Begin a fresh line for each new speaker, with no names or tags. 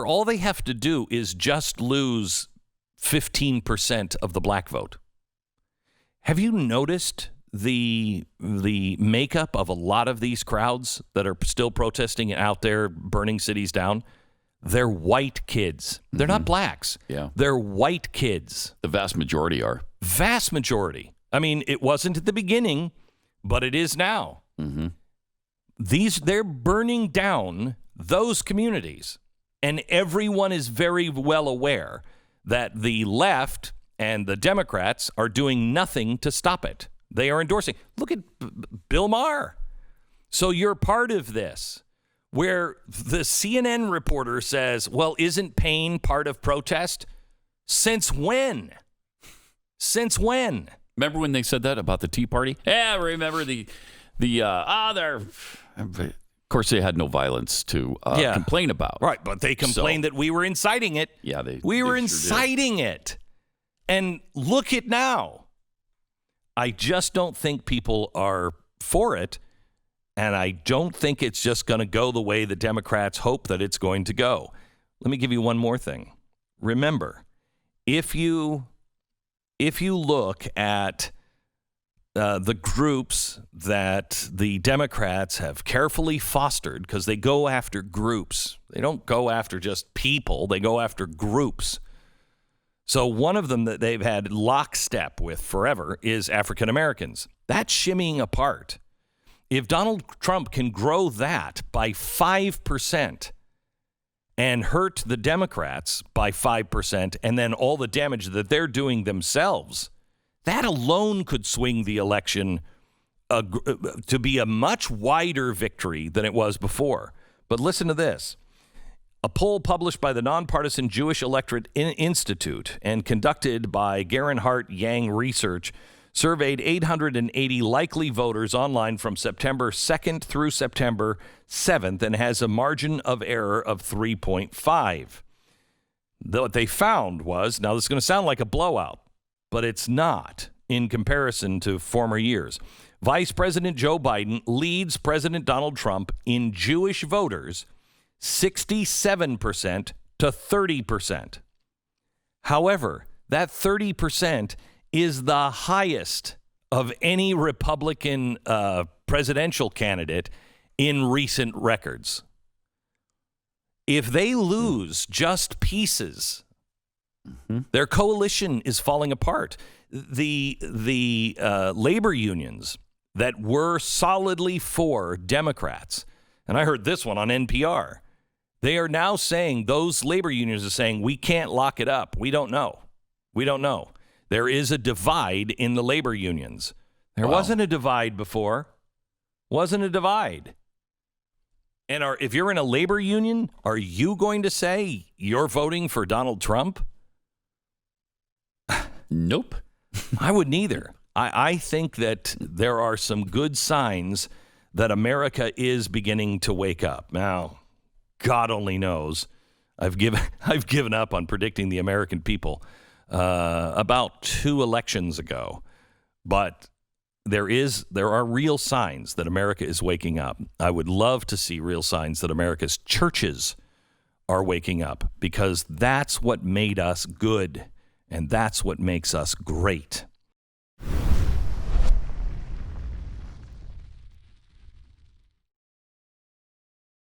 all they have to do is just lose 15% of the black vote. Have you noticed the makeup of a lot of these crowds that are still protesting out there, burning cities down? They're white kids. They're not blacks.
Yeah.
They're white kids.
The vast majority are.
Vast majority. I mean, it wasn't at the beginning, but it is now.
Mm-hmm.
They're burning down those communities. And everyone is very well aware that the left and the Democrats are doing nothing to stop it. They are endorsing. Look at Bill Maher. So you're part of this, where the CNN reporter says, well, isn't pain part of protest? Since when? Since when?
Remember when they said that about the Tea Party? Yeah, remember of course, they had no violence to complain about.
Right, but they complained that we were inciting it.
Yeah,
we were
sure
inciting it. And look at now. I just don't think people are for it, and I don't think it's just going to go the way the Democrats hope that it's going to go. Let me give you one more thing. Remember, if you look at the groups that the Democrats have carefully fostered, because they go after groups. They don't go after just people. They go after groups. So one of them that they've had lockstep with forever is African Americans. That's shimmying apart. If Donald Trump can grow that by 5% and hurt the Democrats by 5%, and then all the damage that they're doing themselves, that alone could swing the election to be a much wider victory than it was before. But listen to this. A poll published by the Nonpartisan Jewish Electorate Institute and conducted by Gerhard Yang Research surveyed 880 likely voters online from September 2nd through September 7th and has a margin of error of 3.5. What they found was, now this is going to sound like a blowout, but it's not in comparison to former years. Vice President Joe Biden leads President Donald Trump in Jewish voters 67% to 30%. However, that 30% is the highest of any Republican presidential candidate in recent records. If they lose just pieces, their coalition is falling apart. The labor unions that were solidly for Democrats, and I heard this one on NPR, they are now saying, those labor unions are saying, we can't lock it up. We don't know. We don't know. There is a divide in the labor unions. There wasn't a divide before. Wasn't a divide. And if you're in a labor union, are you going to say you're voting for Donald Trump?
Nope.
I wouldn't either. I think that there are some good signs that America is beginning to wake up. Now, God only knows. I've given up on predicting the American people about 2 elections ago, but there are real signs that America is waking up. I would love to see real signs that America's churches are waking up, because that's what made us good, and that's what makes us great.